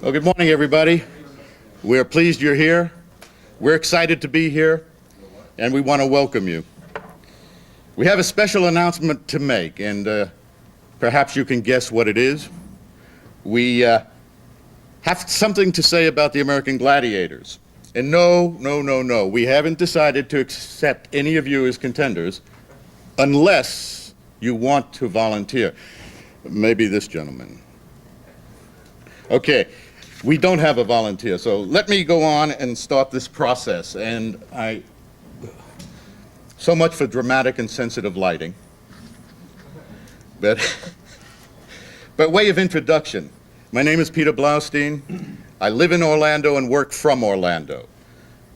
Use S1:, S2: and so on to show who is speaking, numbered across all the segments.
S1: Well, good morning, everybody. We're pleased you're here. We're excited to be here, and we want to welcome you. We have a special announcement to make, and perhaps you can guess what it is. We have something to say about the American Gladiators. And no, we haven't decided to accept any of you as contenders unless you want to volunteer. Maybe this gentleman. Okay. We don't have a volunteer, so let me go on and start this process. And so much for dramatic and sensitive lighting. But by way of introduction, my name is Peter Blaustein. I live in Orlando and work from Orlando.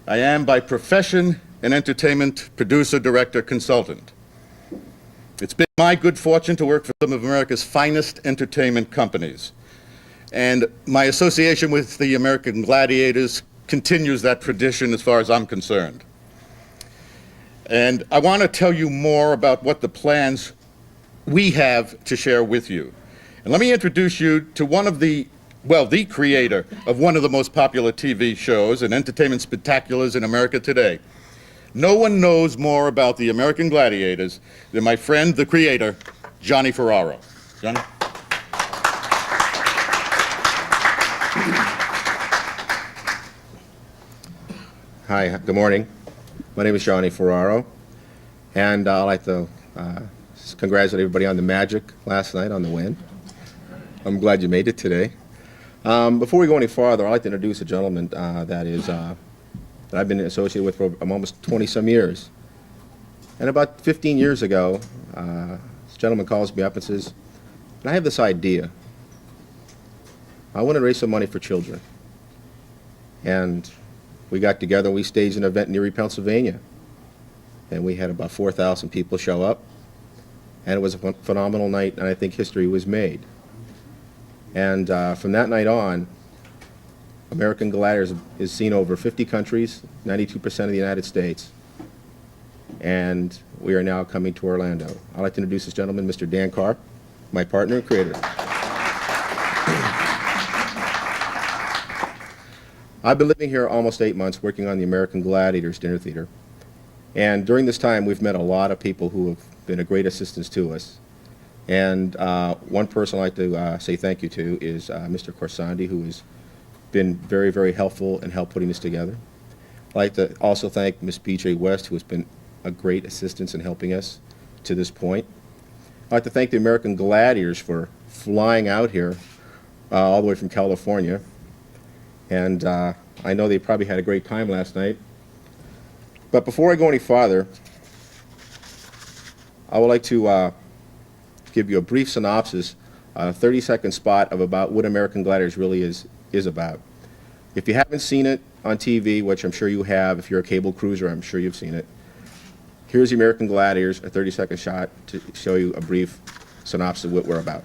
S1: I am by profession an entertainment producer, director, consultant. It's been my good fortune to work for some of America's finest entertainment companies. And my association with the American Gladiators continues that tradition as far as I'm concerned. And I want to tell you more about what the plans we have to share with you. And let me introduce you to one of the creator of one of the most popular TV shows and entertainment spectaculars in America today. No one knows more about the American Gladiators than my friend, the creator, Johnny Ferraro. Johnny?
S2: Hi, good morning. My name is Johnny Ferraro, and I'd like to congratulate everybody on the magic last night, on the win. I'm glad you made it today. Before we go any farther, I'd like to introduce a gentleman that I've been associated with for almost 20-some years. And about 15 years ago, this gentleman calls me up and says, I have this idea. I want to raise some money for children. And we got together and we staged an event in Erie, Pennsylvania. And we had about 4,000 people show up. And it was a phenomenal night, and I think history was made. And from that night on, American Gladiators is seen over 50 countries, 92% of the United States. And we are now coming to Orlando. I'd like to introduce this gentleman, Mr. Dan Carr, my partner and creator. I've been living here almost 8 months working on the American Gladiators Dinner Theater. And during this time, we've met a lot of people who have been a great assistance to us. And one person I'd like to say thank you to is Mr. Corsandi, who has been very, very helpful in help putting this together. I'd like to also thank Ms. B.J. West, who has been a great assistance in helping us to this point. I'd like to thank the American Gladiators for flying out here all the way from California. And I know they probably had a great time last night. But before I go any farther, I would like to give you a brief synopsis, a 30-second spot of about what American Gladiators really is about. If you haven't seen it on TV, which I'm sure you have, if you're a cable cruiser, I'm sure you've seen it, here's the American Gladiators, a 30-second shot to show you a brief synopsis of what we're about.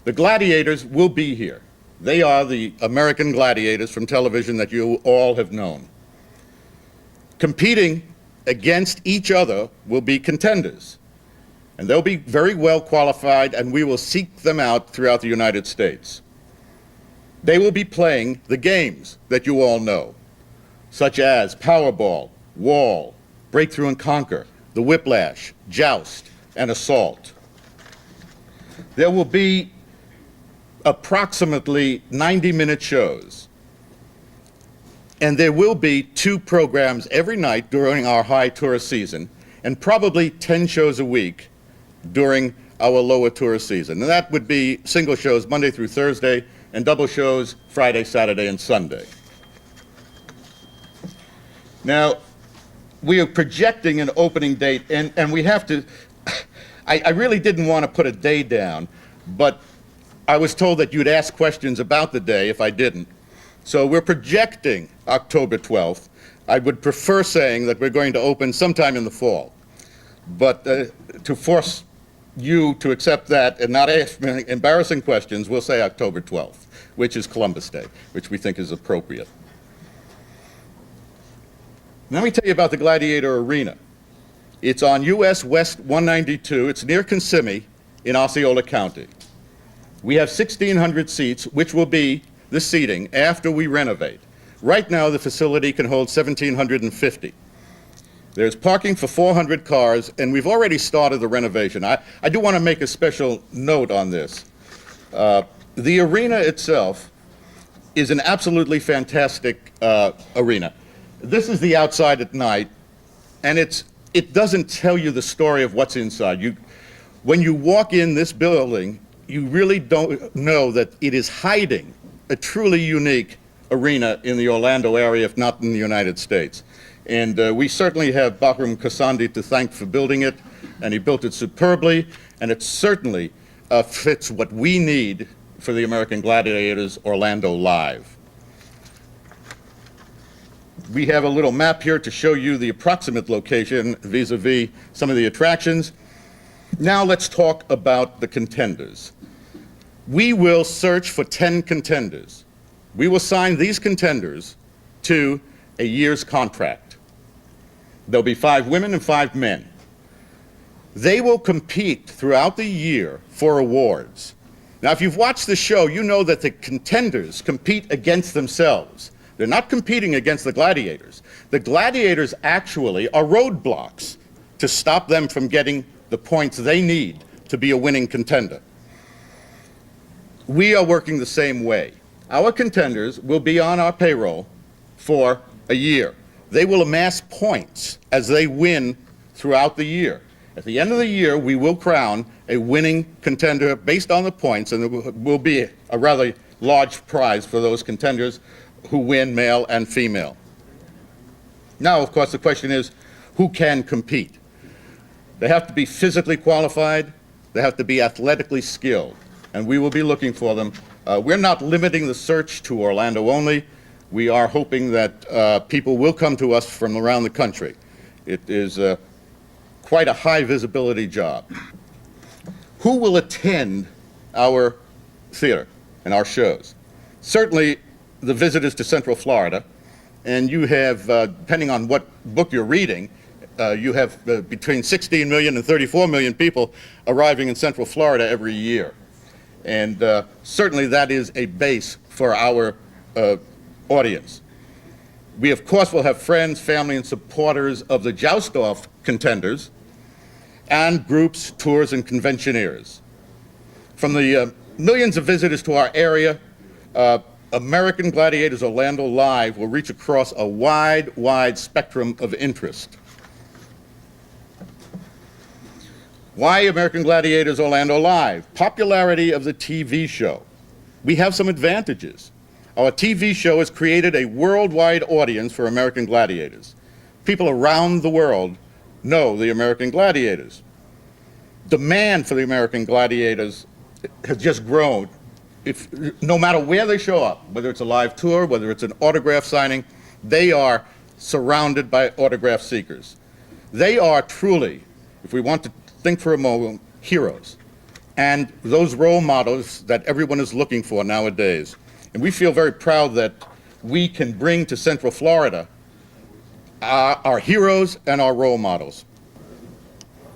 S1: The Gladiators will be here. They are the American Gladiators from television that you all have known. Competing against each other will be contenders. And they'll be very well qualified, and we will seek them out throughout the United States. They will be playing the games that you all know, such as Powerball, Wall, Breakthrough and Conquer, the Whiplash, Joust, and Assault. There will be approximately 90-minute shows. And there will be 2 programs every night during our high tourist season, and probably 10 shows a week during our lower tourist season. And that would be single shows Monday through Thursday, and double shows Friday, Saturday, and Sunday. Now, we are projecting an opening date, and we have to, I really didn't want to put a day down, but I was told that you'd ask questions about the day if I didn't. So we're projecting October 12th. I would prefer saying that we're going to open sometime in the fall. But to force you to accept that and not ask me embarrassing questions, we'll say October 12th, which is Columbus Day, which we think is appropriate. Let me tell you about the Gladiator Arena. It's on US West 192. It's near Kissimmee in Osceola County. We have 1,600 seats, which will be the seating after we renovate. Right now, the facility can hold 1,750. There's parking for 400 cars, and we've already started the renovation. I do want to make a special note on this. The arena itself is an absolutely fantastic arena. This is the outside at night, and it doesn't tell you the story of what's inside. When you walk in this building, you really don't know that it is hiding a truly unique arena in the Orlando area, if not in the United States. And we certainly have Bakram Kasandi to thank for building it, and he built it superbly, and it certainly fits what we need for the American Gladiators Orlando Live. We have a little map here to show you the approximate location vis-a-vis some of the attractions. Now let's talk about the contenders. We will search for 10 contenders. We will sign these contenders to a year's contract. There'll be 5 women and 5 men. They will compete throughout the year for awards. Now, if you've watched the show, you know that the contenders compete against themselves. They're not competing against the gladiators. The gladiators actually are roadblocks to stop them from getting the points they need to be a winning contender. We are working the same way. Our contenders will be on our payroll for a year. They will amass points as they win throughout the year. At the end of the year, we will crown a winning contender based on the points, and there will be a rather large prize for those contenders who win, male and female. Now, of course, the question is, who can compete? They have to be physically qualified, they have to be athletically skilled, and we will be looking for them. We're not limiting the search to Orlando only. We are hoping that people will come to us from around the country. It is quite a high visibility job. Who will attend our theater and our shows? Certainly the visitors to Central Florida, and you have, depending on what book you're reading, you have between 16 million and 34 million people arriving in Central Florida every year. And certainly that is a base for our audience. We, of course, will have friends, family, and supporters of the Joust-Off contenders, and groups, tours, and conventioneers. From the millions of visitors to our area, American Gladiators Orlando Live will reach across a wide spectrum of interest. Why American Gladiators Orlando Live? Popularity of the TV show. We have some advantages. Our TV show has created a worldwide audience for American Gladiators. People around the world know the American Gladiators. Demand for the American Gladiators has just grown. No matter where they show up, whether it's a live tour, whether it's an autograph signing, they are surrounded by autograph seekers. They are truly, if we want to think for a moment, heroes, and those role models that everyone is looking for nowadays. And we feel very proud that we can bring to Central Florida our heroes and our role models.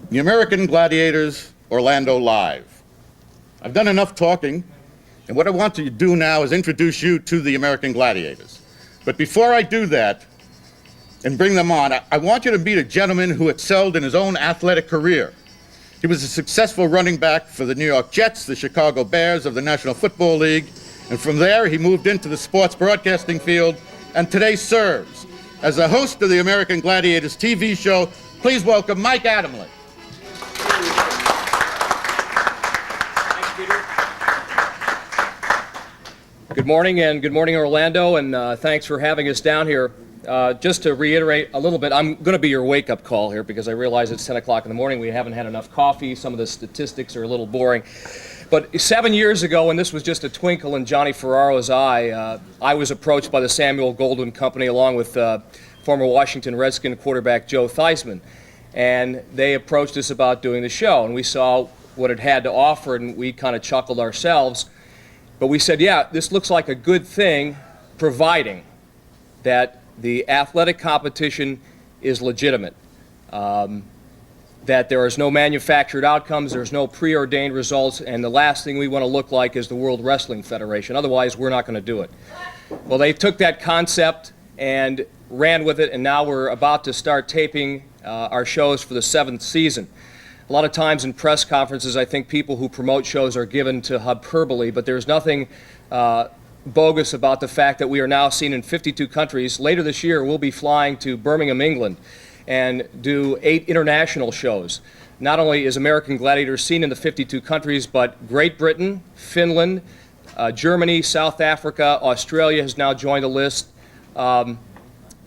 S1: The American Gladiators Orlando Live. I've done enough talking, and what I want to do now is introduce you to the American Gladiators. But before I do that and bring them on, I want you to meet a gentleman who excelled in his own athletic career. He was a successful running back for the New York Jets, the Chicago Bears of the National Football League, and from there he moved into the sports broadcasting field and today serves as the host of the American Gladiators TV show. Please welcome Mike Adamle.
S3: Good morning, and good morning, Orlando, and thanks for having us down here. Just to reiterate a little bit, I'm going to be your wake-up call here because I realize it's 10 o'clock in the morning. We haven't had enough coffee. Some of the statistics are a little boring. But 7 years ago, when this was just a twinkle in Johnny Ferraro's eye, I was approached by the Samuel Goldwyn Company along with former Washington Redskin quarterback Joe Theismann. And they approached us about doing the show, and we saw what it had to offer, and we kind of chuckled ourselves. But we said, yeah, this looks like a good thing, providing that the athletic competition is legitimate, that there is no manufactured outcomes, there's no preordained results, and the last thing we want to look like is the World Wrestling Federation. Otherwise, we're not going to do it. Well, they took that concept and ran with it, and now we're about to start taping our shows for the 7th season. A lot of times in press conferences, I think people who promote shows are given to hyperbole, but there's nothing bogus about the fact that we are now seen in 52 countries. Later this year, we'll be flying to Birmingham, England, and do 8 international shows. Not only is American Gladiators seen in the 52 countries, but Great Britain, Finland, Germany, South Africa, Australia has now joined the list, and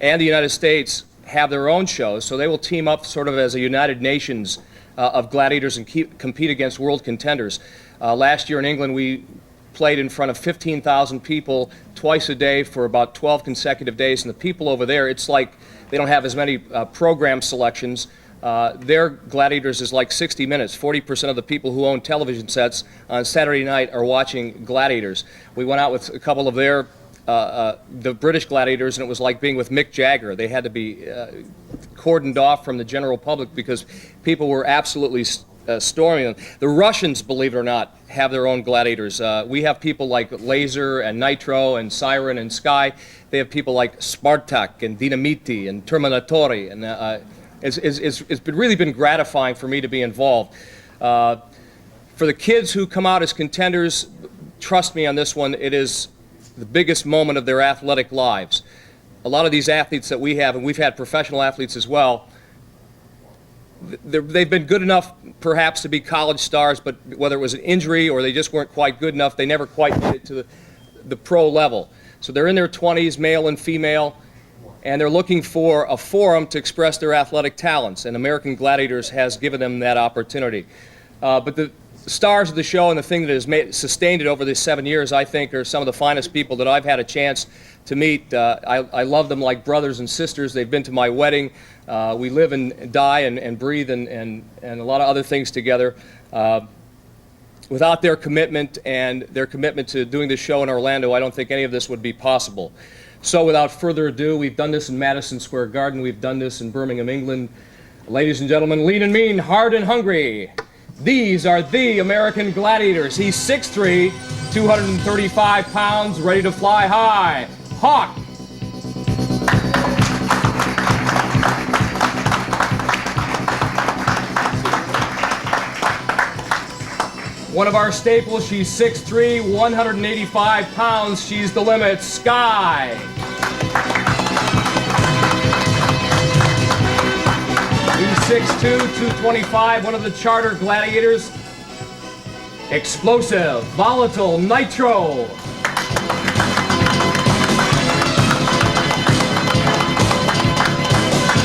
S3: the United States have their own shows, so they will team up sort of as a United Nations of gladiators and compete against world contenders. Last year in England, we played in front of 15,000 people twice a day for about 12 consecutive days, and the people over there, it's like they don't have as many program selections. Their Gladiators is like 60 minutes. 40% of the people who own television sets on Saturday night are watching Gladiators. We went out with a couple of their the British Gladiators, and it was like being with Mick Jagger. They had to be cordoned off from the general public because people were absolutely storming them. The Russians, believe it or not, have their own Gladiators. We have people like Laser and Nitro and Siren and Sky. They have people like Spartak and Dinamiti and Terminatori, and it's really been gratifying for me to be involved. For the kids who come out as contenders, trust me on this one, it is the biggest moment of their athletic lives. A lot of these athletes that we have, and we've had professional athletes as well, they've been good enough perhaps to be college stars, but whether it was an injury or they just weren't quite good enough, they never quite made it to the pro level. So they're in their 20s, male and female, and they're looking for a forum to express their athletic talents, and American Gladiators has given them that opportunity. But the stars of the show and the thing that has sustained it over these 7 years, I think, are some of the finest people that I've had a chance to meet. I love them like brothers and sisters. They've been to my wedding. We live and die and breathe and a lot of other things together. Without their commitment and their commitment to doing this show in Orlando, I don't think any of this would be possible. So without further ado, we've done this in Madison Square Garden. We've done this in Birmingham, England. Ladies and gentlemen, lean and mean, hard and hungry. These are the American Gladiators. He's 6'3", 235 pounds, ready to fly high. Hawk. One of our staples, she's 6'3", 185 pounds. She's the limit. Sky. He's 6'2", 225, one of the charter gladiators. Explosive, volatile, Nitro.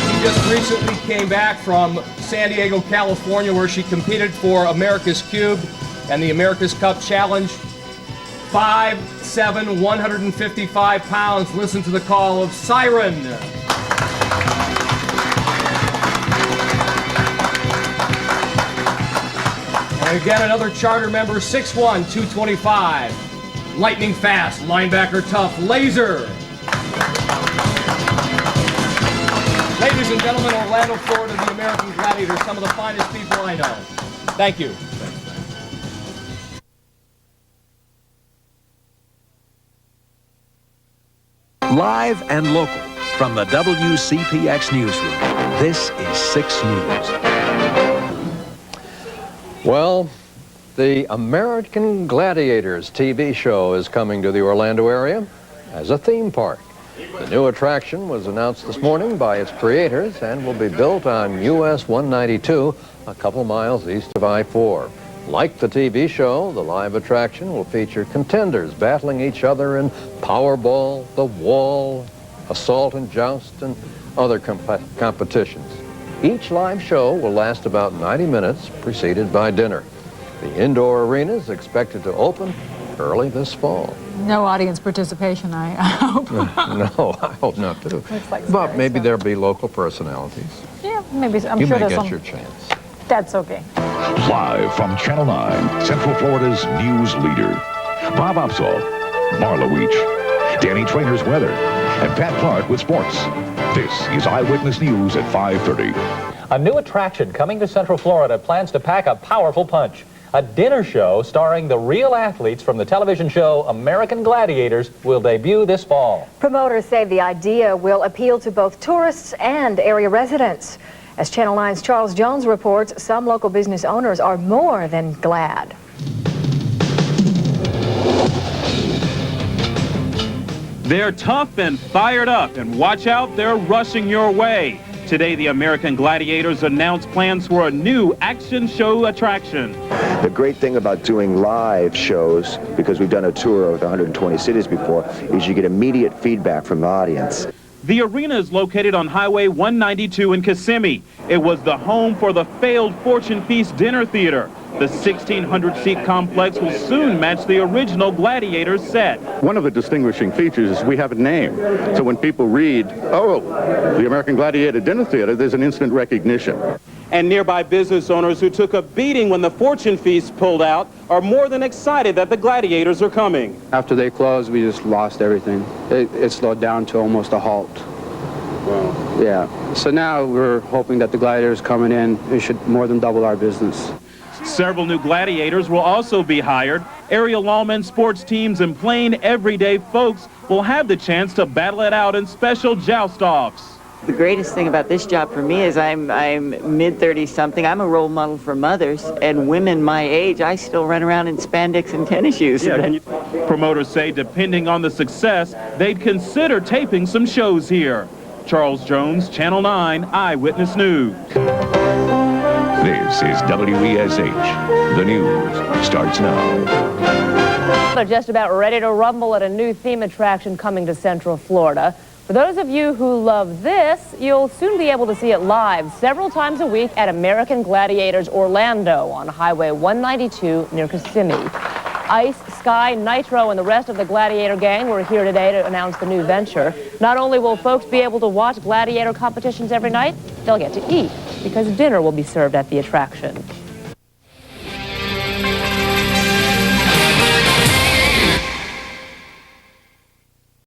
S3: She just recently came back from San Diego, California, where she competed for America's Cube and the America's Cup Challenge. 5'7", 155 pounds. Listen to the call of Siren. And again, another charter member, 6'1", 225. Lightning fast, linebacker tough, Laser. Ladies and gentlemen, Orlando, Florida, the American Gladiators, some of the finest people I know. Thank you.
S4: Live and local from the WCPX newsroom, this is 6 News.
S5: Well, the American Gladiators TV show is coming to the Orlando area as a theme park. The new attraction was announced this morning by its creators and will be built on US 192, a couple miles east of I-4. Like the TV show, the live attraction will feature contenders battling each other in Powerball, The Wall, Assault and Joust, and other competitions. Each live show will last about 90 minutes, preceded by dinner. The indoor arena is expected to open early this fall.
S6: No audience participation, I hope.
S5: No, I hope not too.
S6: Looks like
S5: But
S6: scary
S5: maybe
S6: stuff.
S5: there'll be local personalities.
S6: Yeah, maybe. I'm
S5: You
S6: sure
S5: may
S6: there's
S5: get
S6: some.
S5: your chance.
S6: That's okay.
S7: Live from Channel 9, Central Florida's news leader. Bob Opsahl, Marla Weech, Danny Trainer's weather, and Pat Clark with sports. This is Eyewitness News at 5:30.
S8: A new attraction coming to Central Florida plans to pack a powerful punch. A dinner show starring the real athletes from the television show American Gladiators will debut this fall.
S9: Promoters say the idea will appeal to both tourists and area residents. As Channel 9's Charles Jones reports, some local business owners are more than glad.
S10: They're tough and fired up, and watch out, they're rushing your way. Today, the American Gladiators announced plans for a new action show attraction.
S11: The great thing about doing live shows, because we've done a tour of 120 cities before, is you get immediate feedback from the audience.
S10: The arena is located on Highway 192 in Kissimmee. It was the home for the failed Fortune Feast Dinner Theater. The 1,600-seat complex will soon match the original Gladiators set.
S1: One of the distinguishing features is we have a name. So when people read, oh, the American Gladiator Dinner Theater, there's an instant recognition.
S10: And nearby business owners who took a beating when the Fortune Feast pulled out are more than excited that the Gladiators are coming.
S12: After they closed, we just lost everything. It slowed down to almost a halt. Wow. Yeah. So now we're hoping that the Gladiators coming in, it should more than double our business.
S10: Several new gladiators will also be hired. Area lawmen, sports teams, and plain everyday folks will have the chance to battle it out in special joust-offs.
S13: The greatest thing about this job for me is I'm mid-30 something. I'm a role model for mothers, and women my age, I still run around in spandex and tennis shoes.
S10: Yeah, promoters say depending on the success, they'd consider taping some shows here. Charles Jones, Channel 9 Eyewitness News.
S7: This is WESH. The news starts now.
S14: They're just about ready to rumble at a new theme attraction coming to Central Florida. For those of you who love this, you'll soon be able to see it live several times a week at American Gladiators Orlando on Highway 192 near Kissimmee. Ice, Sky, Nitro, and the rest of the Gladiator gang were here today to announce the new venture. Not only will folks be able to watch gladiator competitions every night, they'll get to eat because dinner will be served at the attraction.